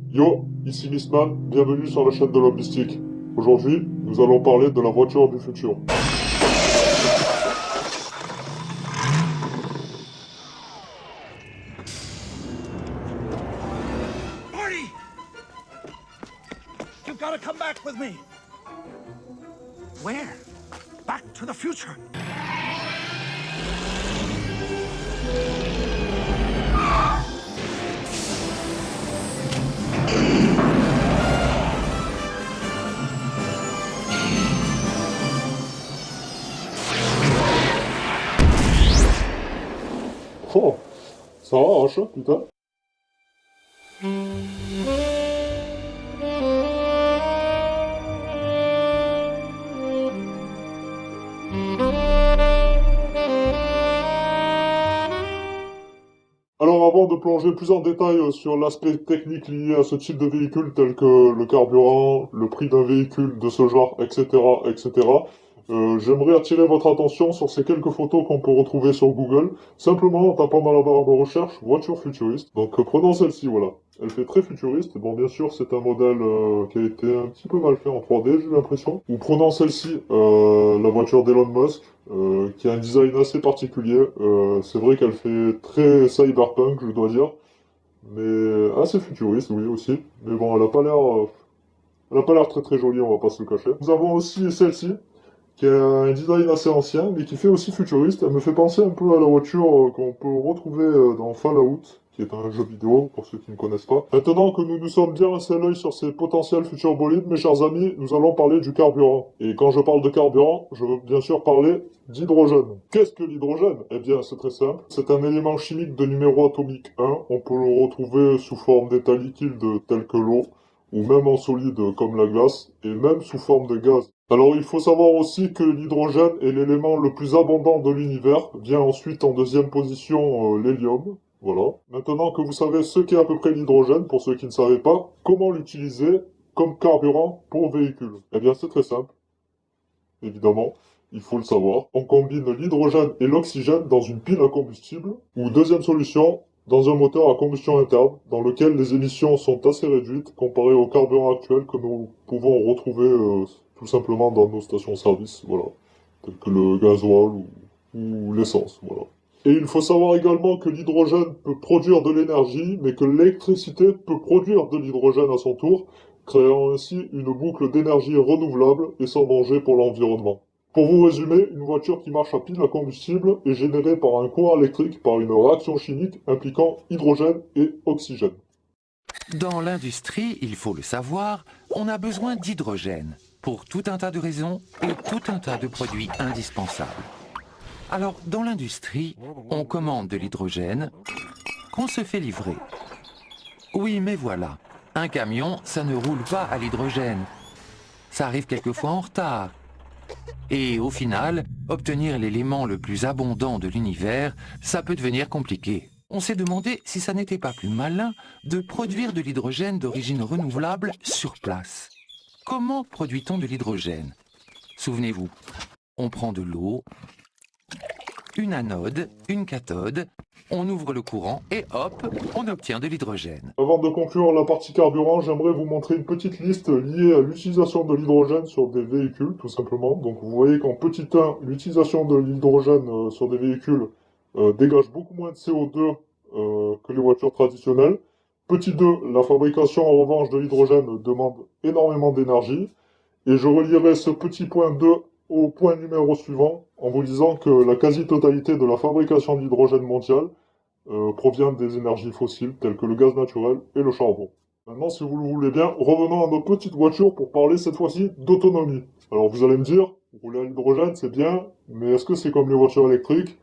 Yo, ici Missman, bienvenue sur la chaîne de l'Homme Mystique. Aujourd'hui, nous allons parler de la voiture du futur. Marty! You've got to come back with me. Where? Back to the future. Oh, ça arrache, hein, putain. Alors avant de plonger plus en détail sur l'aspect technique lié à ce type de véhicule tel que le carburant, le prix d'un véhicule de ce genre, etc., etc., j'aimerais attirer votre attention sur ces quelques photos qu'on peut retrouver sur Google, simplement en tapant dans la barre de recherche voiture futuriste. Donc prenons celle-ci, voilà. Elle fait très futuriste. Bon, bien sûr, c'est un modèle qui a été un petit peu mal fait en 3D, j'ai l'impression. Ou prenons celle-ci, la voiture d'Elon Musk, qui a un design assez particulier. C'est vrai qu'elle fait très cyberpunk, je dois dire, mais assez futuriste, oui, aussi. Mais bon, elle a pas l'air très très jolie, on va pas se le cacher. Nous avons aussi celle-ci, qui a un design assez ancien, mais qui fait aussi futuriste. Elle me fait penser un peu à la voiture qu'on peut retrouver dans Fallout, qui est un jeu vidéo, pour ceux qui ne connaissent pas. Maintenant que nous nous sommes bien restés l'œil sur ces potentiels futurs bolides, mes chers amis, nous allons parler du carburant. Et quand je parle de carburant, je veux bien sûr parler d'hydrogène. Qu'est-ce que l'hydrogène? Eh bien, c'est très simple. C'est un élément chimique de numéro atomique 1. On peut le retrouver sous forme d'état liquide tel que l'eau, ou même en solide comme la glace, et même sous forme de gaz. Alors il faut savoir aussi que l'hydrogène est l'élément le plus abondant de l'univers, vient ensuite en deuxième position l'hélium. Voilà. Maintenant que vous savez ce qu'est à peu près l'hydrogène, pour ceux qui ne savaient pas, comment l'utiliser comme carburant pour véhicule? Eh bien c'est très simple, évidemment, il faut le savoir. On combine l'hydrogène et l'oxygène dans une pile à combustible, ou deuxième solution, dans un moteur à combustion interne, dans lequel les émissions sont assez réduites comparées au carburant actuel que nous pouvons retrouver tout simplement dans nos stations-service, voilà, telles que le gasoil ou l'essence, voilà. Et il faut savoir également que l'hydrogène peut produire de l'énergie, mais que l'électricité peut produire de l'hydrogène à son tour, créant ainsi une boucle d'énergie renouvelable et sans danger pour l'environnement. Pour vous résumer, une voiture qui marche à pile à combustible est générée par un courant électrique par une réaction chimique impliquant hydrogène et oxygène. Dans l'industrie, il faut le savoir, on a besoin d'hydrogène pour tout un tas de raisons et tout un tas de produits indispensables. Alors, dans l'industrie, on commande de l'hydrogène qu'on se fait livrer. Oui, mais voilà, un camion, ça ne roule pas à l'hydrogène. Ça arrive quelquefois en retard. Et au final, obtenir l'élément le plus abondant de l'univers, ça peut devenir compliqué. On s'est demandé si ça n'était pas plus malin de produire de l'hydrogène d'origine renouvelable sur place. Comment produit-on de l'hydrogène? Souvenez-vous, on prend de l'eau, une anode, une cathode, on ouvre le courant et hop, on obtient de l'hydrogène. Avant de conclure la partie carburant, j'aimerais vous montrer une petite liste liée à l'utilisation de l'hydrogène sur des véhicules, tout simplement. Donc vous voyez qu'en petit 1, l'utilisation de l'hydrogène sur des véhicules dégage beaucoup moins de CO2 que les voitures traditionnelles. Petit 2, la fabrication en revanche de l'hydrogène demande énormément d'énergie. Et je relierai ce petit point 2 au point numéro suivant en vous disant que la quasi-totalité de la fabrication d'hydrogène mondiale provient des énergies fossiles telles que le gaz naturel et le charbon. Maintenant, si vous le voulez bien, revenons à nos petites voitures pour parler cette fois-ci d'autonomie. Alors vous allez me dire, rouler à l'hydrogène c'est bien, mais est-ce que c'est comme les voitures électriques?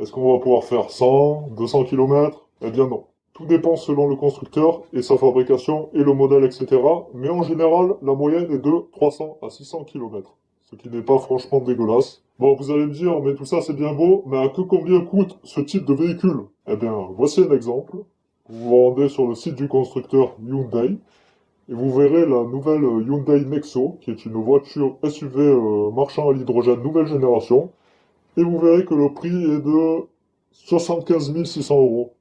Est-ce qu'on va pouvoir faire 100, 200 km? Eh bien non. Tout dépend selon le constructeur et sa fabrication et le modèle, etc. Mais en général, la moyenne est de 300 à 600 km. Ce qui n'est pas franchement dégueulasse. Bon, vous allez me dire, mais tout ça c'est bien beau, mais à que combien coûte ce type de véhicule? Eh bien, voici un exemple. Vous vous rendez sur le site du constructeur Hyundai et vous verrez la nouvelle Hyundai Nexo, qui est une voiture SUV marchant à l'hydrogène nouvelle génération. Et vous verrez que le prix est de 75 600 euros.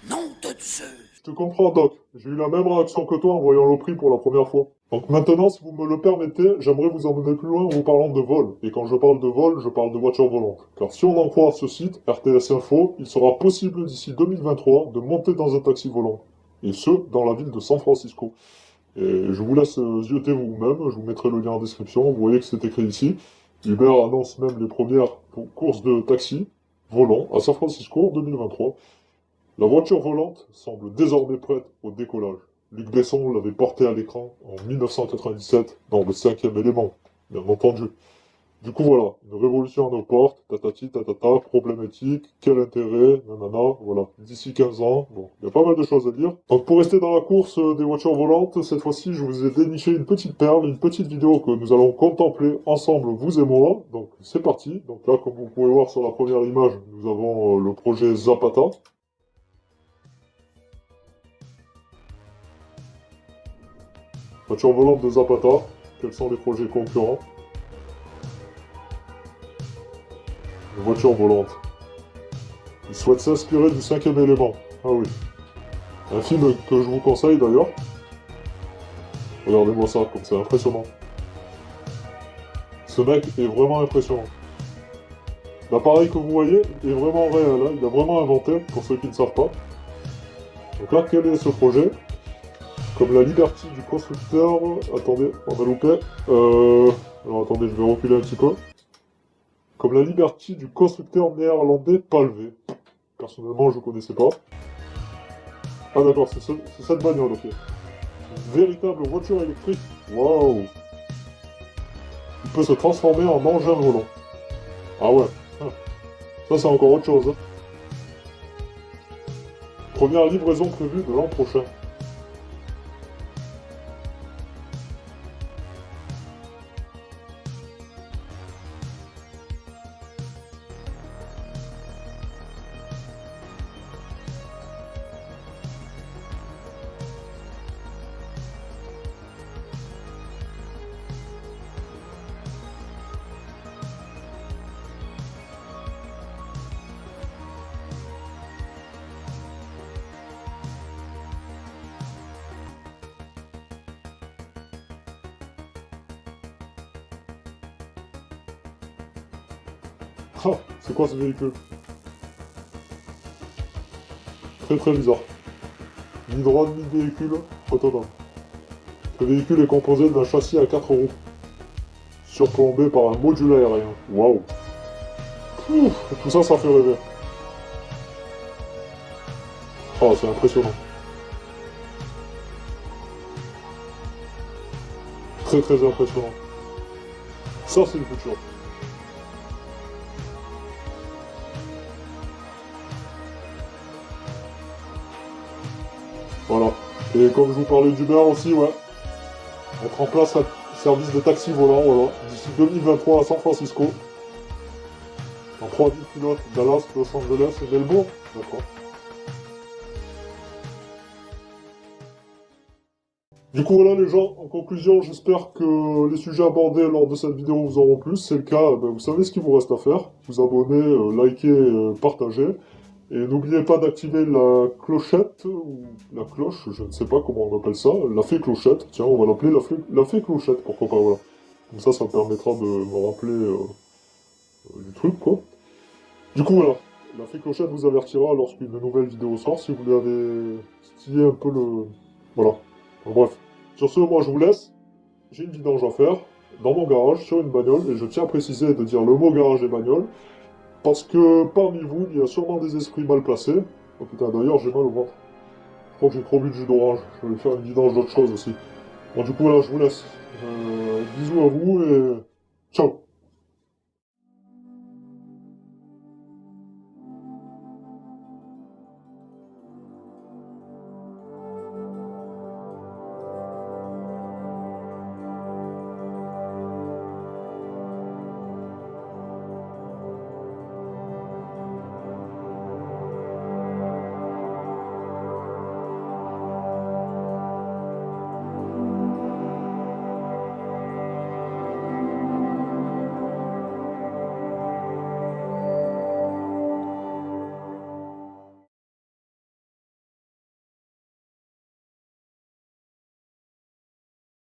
Nom de Zeus! Je Je comprends, Doc. J'ai eu la même réaction que toi en voyant le prix pour la première fois. Donc maintenant, si vous me le permettez, j'aimerais vous emmener plus loin en vous parlant de vol. Et quand je parle de vol, je parle de voiture volante. Car si on en croit ce site, RTS Info, il sera possible d'ici 2023 de monter dans un taxi volant. Et ce, dans la ville de San Francisco. Et je vous laisse zioter vous-même, je vous mettrai le lien en description, vous voyez que c'est écrit ici. Uber annonce même les premières courses de taxi volant à San Francisco en 2023. La voiture volante semble désormais prête au décollage. Luc Besson l'avait portée à l'écran en 1997 dans Le Cinquième Élément, bien entendu. Du coup voilà, une révolution à nos portes, tatati, tatata, problématique, quel intérêt, nanana, voilà. D'ici 15 ans, bon, il y a pas mal de choses à dire. Donc pour rester dans la course des voitures volantes, cette fois-ci je vous ai déniché une petite perle, une petite vidéo que nous allons contempler ensemble, vous et moi. Donc c'est parti. Donc là, comme vous pouvez voir sur la première image, nous avons le projet Zapata. Voiture volante de Zapata, quels sont les projets concurrents? Une voiture volante. Il souhaite s'inspirer du Cinquième Élément. Ah oui. Un film que je vous conseille d'ailleurs. Regardez-moi ça, comme c'est impressionnant. Ce mec est vraiment impressionnant. L'appareil que vous voyez est vraiment réel, hein. Il a vraiment inventé, pour ceux qui ne savent pas. Donc là, quel est ce projet? Comme la Liberty du constructeur... Attendez, on a loupé. Alors attendez, je vais reculer un petit peu. Comme la Liberty du constructeur néerlandais Palvé. Personnellement, je ne connaissais pas. Ah d'accord, c'est cette bagnole, ok. Une véritable voiture électrique. Waouh! Il peut se transformer en engin volant. Ah ouais. Ça, c'est encore autre chose. Hein. Première livraison prévue de l'an prochain. Ah, c'est quoi ce véhicule? Très très bizarre. Ni drone ni véhicule autonome. Ce véhicule est composé d'un châssis à 4 roues, surplombé par un module aérien. Waouh! Tout ça, ça fait rêver. Oh, c'est impressionnant. Très très impressionnant. Ça, c'est le futur. Voilà. Et comme je vous parlais d'Uber aussi, ouais. Mettre en place un service de taxi volant, voilà. D'ici 2023 à San Francisco. En 3 villes pilotes, Dallas, Los Angeles et Melbourne. D'accord. Du coup voilà les gens, en conclusion, j'espère que les sujets abordés lors de cette vidéo vous auront plu. Si c'est le cas, ben, vous savez ce qu'il vous reste à faire. Vous abonner, liker, partager. Et n'oubliez pas d'activer la clochette, ou la cloche, je ne sais pas comment on appelle ça, la fée clochette. Tiens, on va l'appeler la fée clochette, pourquoi pas, voilà. Comme ça me permettra de me rappeler du truc, quoi. Du coup voilà, la fée clochette vous avertira lorsqu'une nouvelle vidéo sort, si vous lui avez titillé un peu le... Voilà. Donc, bref. Sur ce, moi je vous laisse. J'ai une vidange à faire dans mon garage sur une bagnole et je tiens à préciser de dire le mot garage et bagnole parce que parmi vous il y a sûrement des esprits mal placés. Oh putain, d'ailleurs j'ai mal au ventre. Je crois que j'ai trop bu de jus d'orange. Je vais faire une vidange d'autre chose aussi. Bon, du coup voilà, je vous laisse. Bisous à vous et ciao.